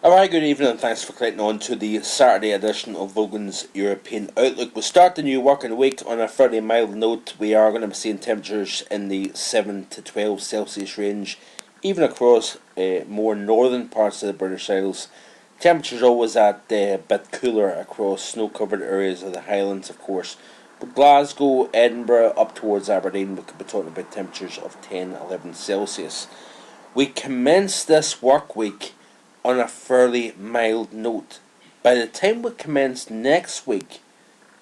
A very good evening and thanks for clicking on to the Saturday edition of Vogan's European Outlook. We'll start the new working week on a fairly mild note. We are going to be seeing temperatures in the 7 to 12 Celsius range, even across more northern parts of the British Isles. Temperatures always at a bit cooler across snow-covered areas of the Highlands, of course. But Glasgow, Edinburgh, up towards Aberdeen, we could be talking about temperatures of 10, 11 Celsius. We commence this work week on a fairly mild note. By the time we commence next week,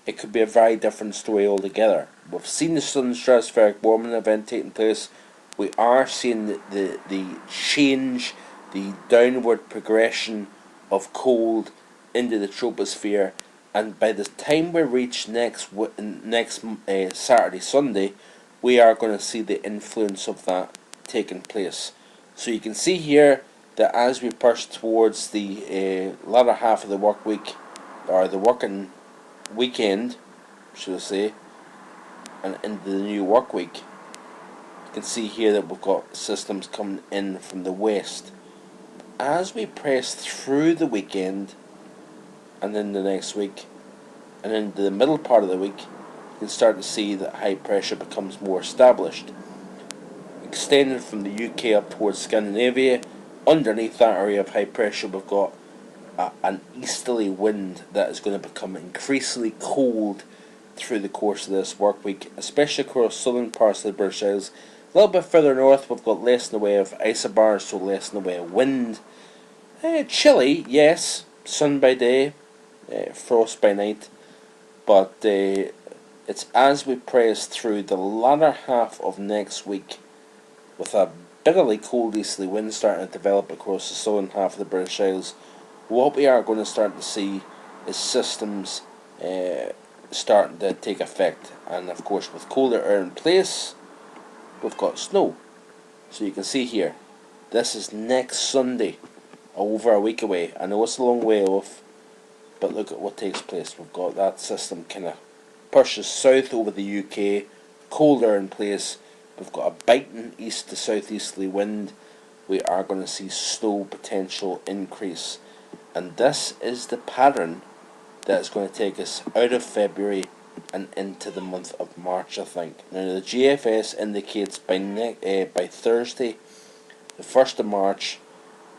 it could be a very different story altogether. We've seen the sudden stratospheric warming event taking place. We are seeing the change, the downward progression of cold into the troposphere, and by the time we reach next Saturday, Sunday, we are going to see the influence of that taking place. So you can see here that as we push towards the latter half of the work week, or the working weekend, should I say, and into the new work week, you can see here that we've got systems coming in from the west. As we press through the weekend and then the next week and into the middle part of the week, you can start to see that high pressure becomes more established, extending from the UK up towards Scandinavia. Underneath that area of high pressure, we've got an easterly wind that is going to become increasingly cold through the course of this work week, especially across southern parts of the British Isles. A little bit further north, we've got less in the way of isobars, so less in the way of wind. Chilly, yes, sun by day, frost by night, but it's as we press through the latter half of next week, with a bitterly cold easterly wind starting to develop across the southern half of the British Isles, what we are going to start to see is systems starting to take effect. And of course, with colder air in place, we've got snow. So you can see here, this is next Sunday, over a week away. I know it's a long way off, but look at what takes place. We've got that system kind of pushes south over the UK, cold air in place. We've got a biting east to southeasterly wind. We are going to see snow potential increase. And this is the pattern that is going to take us out of February and into the month of March, I think. Now the GFS indicates by Thursday, the 1st of March,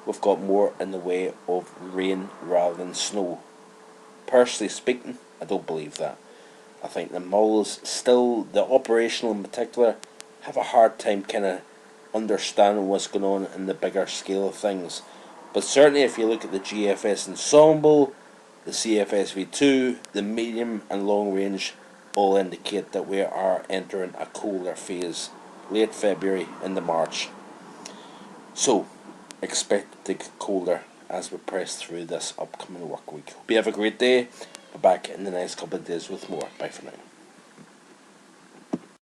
we've got more in the way of rain rather than snow. Personally speaking, I don't believe that. I think the moles, still the operational in particular, have a hard time kind of understanding what's going on in the bigger scale of things. But certainly if you look at the GFS ensemble, the CFSV2, the medium and long range all indicate that we are entering a colder phase, late February into March. So expect it to get colder as we press through this upcoming work week. Hope you have a great day. We're back in the next couple of days with more. Bye for now.